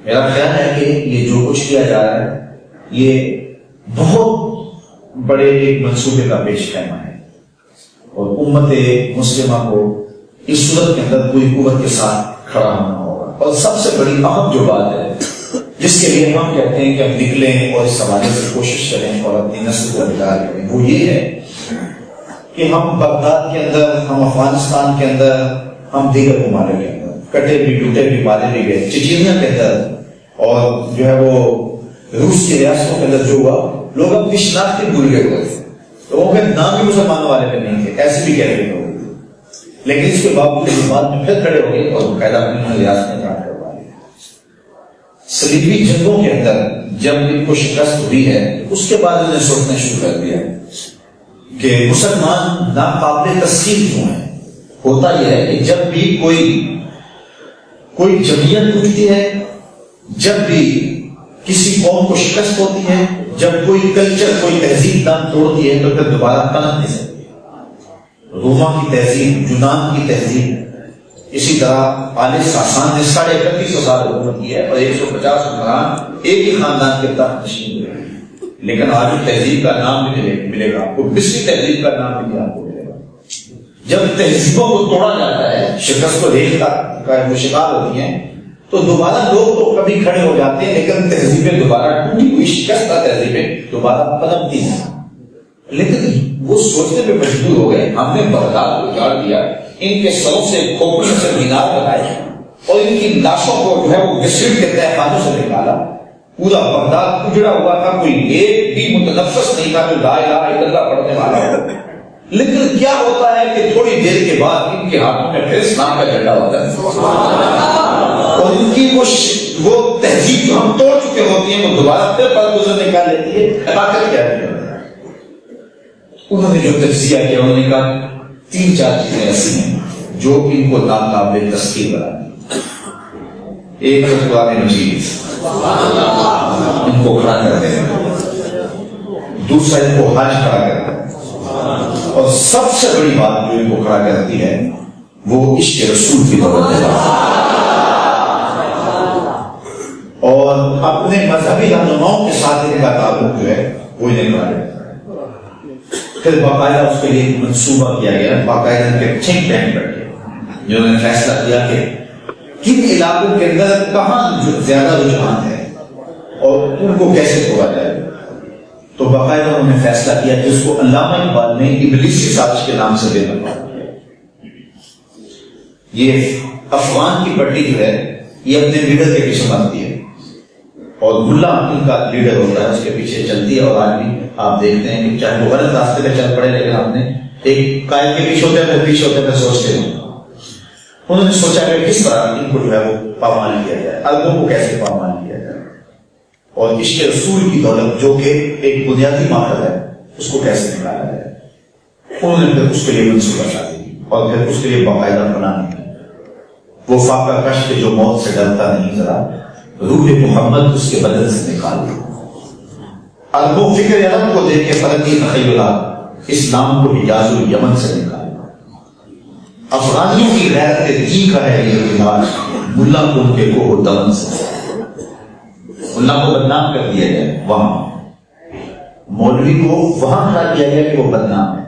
میرا خیال ہے کہ یہ جو کچھ کیا جا رہا ہے یہ بہت بڑے ایک منصوبے کا پیش خیمہ ہے، اور امت مسلمہ کو اس صورت کے اندر پوری قوت کے ساتھ کھڑا ہونا ہوگا۔ اور سب سے بڑی اہم جو بات ہے جس کے لیے ہم کہتے ہیں کہ ہم نکلیں اور اس حوالے سے کوشش کریں اور اپنی نسل کو بیدار کریں، وہ یہ ہے کہ ہم بغداد کے اندر، ہم افغانستان کے اندر، ہم دیگر ممالک کے اندر کٹے بھی ٹوٹے بھی مارے بھی گئے، چچینیا کے اندر اور جو ہے وہ روس کی ریاستوں کے اندر جو ہوا، لوگ اپنی شناخت بھول گئے ہوئے تھے، لوگوں کے نام بھی مسلمانوں والے پہ نہیں تھے، ایسے بھی کہہ رہے ہو گئے تھے، لیکن اس کے باوجود بعد میں پھر کھڑے ہو گئے اور باقاعدہ اپنی ریاستیں قائم کروا لی۔ صلیبی جنگوں کے اندر جب ان کو شکست ہوئی ہے اس کے بعد انہیں سوچنا شروع کر دیا کہ مسلمان ناقابل تسلیم کیوں ہیں۔ ہوتا یہ ہے کہ جب بھی کوئی جمعیت ٹوٹتی ہے، جب بھی کسی قوم کو شکست ہوتی ہے، جب کوئی کلچر، کوئی تہذیب دم توڑتی ہے تو پھر دوبارہ پنپ نہیں سکتی۔ روما کی تہذیب، یونان کی تہذیب، اسی طرح آل ساسان نے 3150 سال حکومت کی ہے اور 150 حکمران ایک ہی خاندان کے تحت نشین ہوئے، لیکن آج تہذیب کا نام بھی ملے گا آپ کو، مصری تہذیب کا نام بھی آپ کو ملے گا۔ جب تہذیبوں کو توڑا جاتا ہے، شکست و ریل کا وہ شکار ہوتی ہیں، تو دوبارہ لوگ تو کبھی کھڑے ہو جاتے ہیں، لیکن تہذیبیں دوبارہ ٹوٹی ہوئی شکستہ تہذیبیں دوبارہ پنپتی ہیں۔ لیکن وہ سوچنے پہ مجبور ہو گئے، ہم نے بغداد کو اجاڑ دیا، ان کے سروں سے کھوپڑیوں سے مینار بنائے اور ان کی لاشوں کو جو ہے وہ گھسیٹ کے تہہ خانوں سے نکالا۔ پورا بغداد اجڑا ہوا تھا، کوئی ایک بھی متنفس نہیں تھا جو لا الہ الا اللہ پڑھنے والا ہو۔ لیکن کیا ہوتا ہے کہ تھوڑی دیر کے بعد ان کے ہاتھوں میں پھر اسلام کا جھنڈا ہوتا ہے اور ان کی وہ تہذیب جو ہم توڑ چکے ہوتی ہیں وہ دوبارہ پھر برگزر نکال لیتی ہے۔ طاقت کیا ہے؟ انہوں نے جو تجزیہ کیا، انہوں نے کہا 3-4 چیزیں ایسی ہیں جو ان کو ناقابل تسخیر بناتی۔ ایک تو قرآن مجید ان کو کھڑا کرتے ہیں، دوسرا ان کو حج کھڑا کرتے ہیں، اور سب سے بڑی بات جو ان کو کھڑا کرتی ہے وہ عشق رسول کی دولت ہے، اور اپنے مذہبی رہنماؤں کے ساتھ ان کا تعلق جو ہے وہ انہیں کھڑا کرتا ہے۔ پھر باقاعدہ اس کے لیے ایک منصوبہ کیا گیا، باقاعدہ کے تھنک ٹینک بیٹھے جنہوں نے فیصلہ کیا کہ کن علاقوں کے اندر کہاں زیادہ رجحان ہے اور ان کو کیسے توڑا جائے۔ تو باقاعدہ انہوں نے فیصلہ کیا جس کو علامہ اقبال نے ابلیسی سازش کے نام سے دینا پڑا۔ یہ افغان کی پٹی جو ہے یہ اپنے لیڈر کے پیچھے بنتی ہے اور ملا ان کا لیڈر ہوتا ہے، اس کے پیچھے چلتی ہے، اور آج بھی آپ دیکھتے ہیں کہ چاہے وہ غلط راستے پہ چل پڑے لیکن آپ نے ایک قائد کے پیچھے ہوتے ہیں، پیچھے ہوتے ہیں سوچتے ہیں۔ انہوں نے سوچا کہ کس طرح ان کو جو ہے وہ پامال کیا جائے، عربوں کو کیسے پامال کیا جائے، اور عشق رسول کی دولت جو کہ ایک بنیادی ماخذ ہے اس کو کیسے نکالا جائے۔ انہوں نے پھر اس کے لیے منصوبہ سازی کی اور پھر اس کے لیے باقاعدہ بنانے کی۔ وہ فاقہ کش کے جو موت سے ڈرتا نہیں، ذرا روح محمد اس کے بدن سے نکال دو۔ عربوں فکر علم کو دیکھ کے فرنگی تخیلات اسلام کو حجاز الیمن سے نکال دو۔ افغانیوں کی غیرت دین کا ہے یہ علاج، ملا کو ان کے کوہ دمن سے، ملا کو بدنام کر دیا جائے، وہاں مولوی کو وہاں کھڑا کیا گیا کہ وہ بدنام ہے،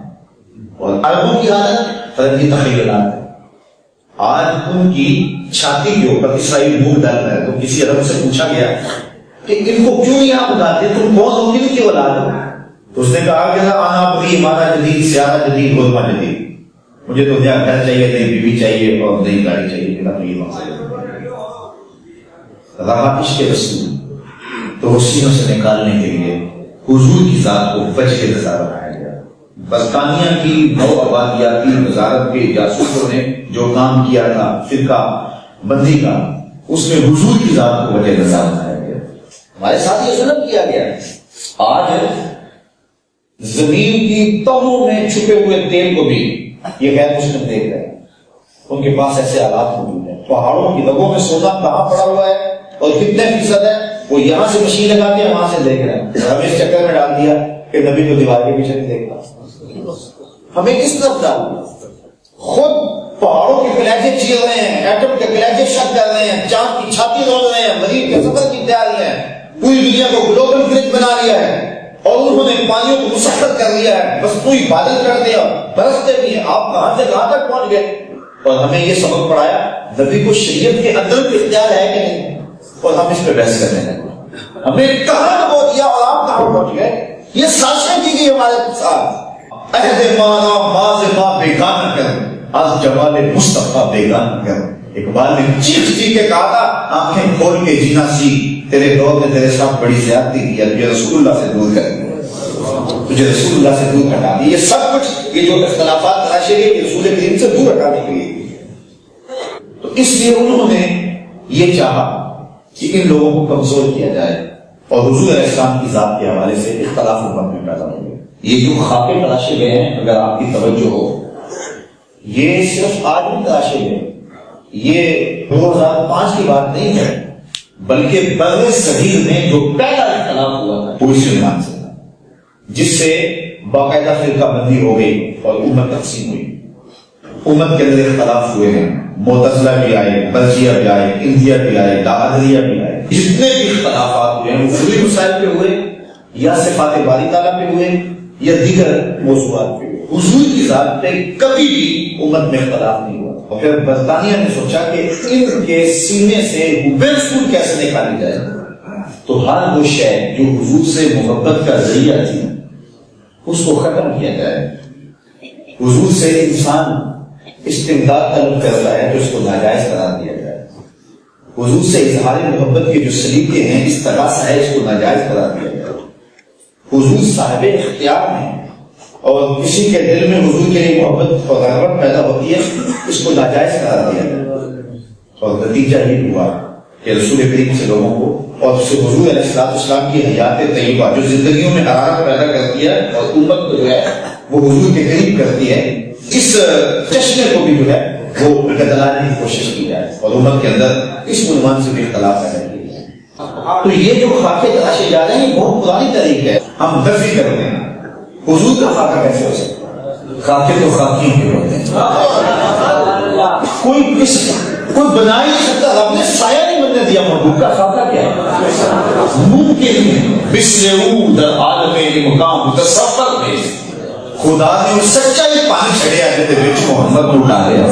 اور عربوں کی حالت فرنگی تخیلات ہے۔ آج ان کی چھاتی کے اوپر اسرائیل منہ ڈال رہا ہے، تو کسی عرب سے پوچھا گیا کہ ان کو کیوں نہیں آپ بتاتے، تم کون ہو، کن کی اولاد ہو؟ تو اس نے کہا کہ آنا بری مانا جدید، سیارہ جدید، غلما جدید، مجھے تو نیا گھر چاہیے، نئی بیوی چاہیے اور نئی گاڑی چاہیے، میرا تو یہ مقصد ہے۔ رہا عشق رسول تو وہ سینوں سے نکالنے کے لیے حضور کی ذات کو وجہ نظارہ بنایا گیا۔ برطانیہ کی نو آبادیاتی وزارت کے جاسوسوں نے جو کام کیا تھا فرقہ بندی کا، اس میں حضور کی ذات کو وجہ نظارہ بنایا گیا۔ ہمارے ساتھ یہ ظلم کیا گیا۔ آج زمین کی تہوں میں چھپے ہوئے تیل کو بھی یہ غیر مسلم دیکھ رہے ہیں، ان کے پاس ایسے آلات موجود ہیں۔ پہاڑوں کی رگوں میں سونا کہاں پڑا ہوا ہے اور کتنے فیصد ہے، وہ یہاں سے مشین لگا کے وہاں سے دیکھ رہے ہیں۔ ہمیں اس چکر میں ڈال دیا کہ نبی کو دیوار کے پیچھے نہیں دیکھتا، ہمیں کس طرف ڈال دیا؟ خود پہاڑوں کے کلیجے چیر رہے ہیں، ایٹم کے کلیجے شک کر رہے ہیں، چاند کی چھاتی توڑ رہے ہیں، مریض کے کا سفر کی تیاری ہے، پوری دنیا کو گلوبل گرڈ بنا لیا ہے اور انہوں نے پانیوں کو مسخر کر لیا ہے، بس کوئی بادل کرتے ہیں برستے بھی ہیں، آپ کہاں سے کہاں تک پہنچ گئے؟ اور ہمیں یہ سبق پڑھایا نبی کو شریعت کے اندر بھی اختیار ہے کہ نہیں، اور ہم اس پہ بحث کرنے لگے، ہمیں کہاں پہنچ گیا اور آپ کہاں پہنچ گئے؟ یہ سازشیں کی گئی ہمارے ساتھ، عہد مانا ماض ماں بیگانہ کر، آج جمال مصطفیٰ بیگانہ کر۔ اقبال نے چیخ چیخ کے کہا تھا آنکھیں کھول کے جینا سیکھ، تیرے دور نے تیرے ساتھ بڑی زیادتی کی، اب یہ رسول اللہ سے دور کر دیا، تجھے رسول اللہ سے دور ہٹا دیا۔ یہ سب کچھ یہ جو اختلافات تلاشے گئے یہ رسول کریم سے دور ہٹانے کے لیے، تو اس لیے انہوں نے یہ چاہا کہ ان لوگوں کو کمزور کیا جائے اور حضور علیہ السلام کی ذات کے حوالے سے اختلاف امت میں پیدا ہو گئے۔ یہ جو خاکے تلاشے گئے ہیں اگر آپ کی توجہ ہو، یہ صرف آج نہیں تلاشے گئے، یہ 2005 کی بات نہیں ہے، بلکہ بر صغیر میں جو پہلا اختلاف ہوا تھا وہ اسی عنوان سے تھا، جس سے باقاعدہ فرقہ بندی ہو گئی اور امت تقسیم ہوئی۔ امت کے اندر اختلاف ہوئے ہیں، معتزلہ بھی آئے، برزیہ بھی آئے، انڈیا بھی آئے، لاہوریہ بھی آئے، جتنے بھی اختلافات ہوئے ہیں وہ فضولی مسائل پہ ہوئے یا صفات باری تعالیٰ پہ ہوئے یا دیگر موضوعات پہ ہوئے، حضور کی ذات پہ کبھی بھی امت میں اختلاف نہیں ہوا۔ اور پھر برطانیہ نے سوچا کہ ان کے سینے سے رسول کیسے نکالی جائے، تو ہر وہ شے جو حضور سے محبت کا ذریعہ تھی اس کو ختم کیا جائے۔ حضور سے انسان استمداد طلب کرتا ہے تو اس کو ناجائز قرار دیا جائے، حضور سے اظہار محبت کے جو سلیقے ہیں اس طرح سے ہے اس کو ناجائز قرار دیا جائے۔ حضور صاحب اختیار ہیں اور کسی کے دل میں حضور کے لیے محبت اور رغبت پیدا ہوتی ہے اس کو ناجائز قرار دیا جائے، اور نتیجہ یہ ہوا کہ رسول کریم سے لوگوں کو اور حضور علیہ السلام کی حیات طیبہ جو زندگیوں میں حرارت پیدا کرتی ہے اور امت کو جو ہے وہ حضور کے قریب کرتی ہے، اس چشمے کو بھی جو ہے وہ بدلانے کی کوشش کی جائے اور امت کے اندر اس عنوان سے بھی اختلاف پیدا کیا جائے۔ تو یہ جو خاکے تلاشے جا رہے ہیں یہ بہت پرانی طریقہ ہے، ہم دفی کرتے ہیں۔ حضور کا خاکہ کیسے ہو سکتا ہے؟ خاکے تو خاکی ہی ہوتے ہیں، کوئی بنا ہی نہیں سکتا، رب نے سایہ نہیں بننے دیا، محبوب کا خاکہ کیا ہے؟ ممکن بسلو در عالم مقام تصور میں خدا نے سچائی پانی چھڑیا جیتے بچ محمد کو ڈالیا،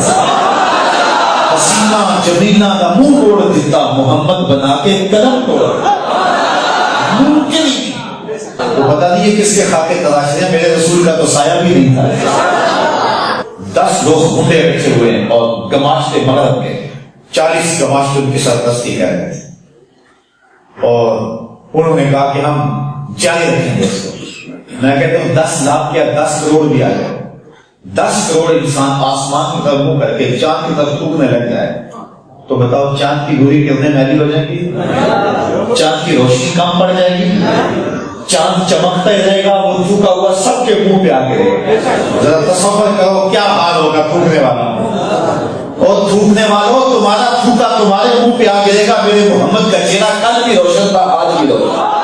حسینہ جمیلہ کا منہ توڑ دیتا محمد بنا کے قدم توڑ، ممکن ہی تو پتا نہیں ہے کس کے خاکے تلاش ہیں، میرے رسول کا تو سایہ بھی نہیں تھا۔ 10 لوگ بھوٹے رکھے ہوئے ہیں اور گماشتے مغرب کے 40 گماشتے ان کی سرپرستی کر رہے تھے اور انہوں نے کہا کہ ہم جاری رکھیں گے اس کو۔ میں کہتا ہوں 10 لاکھ کیا 10 کروڑ بھی آ جائے، 10 کروڑ انسان آسمان کی طرف منہ کر کے چاند کی طرف تھوکنے لگ جائے تو بتاؤ چاند کی گوری کرنے میلی ہو جائے گی؟ چاند کی روشنی کم پڑ جائے گی؟ چاند چمکتا ہی رہے گا، وہ تھوکا ہوا سب کے منہ پہ آ کے رہے گا۔ ذرا تصور کرو کیا حال ہوگا تھوکنے والا، اور تھوکنے والوں تمہارا تھوکا تمہارے منہ پہ آ گرے گا۔ میرے محمد کا چہرہ کل بھی روشن تھا، آج بھی روشن۔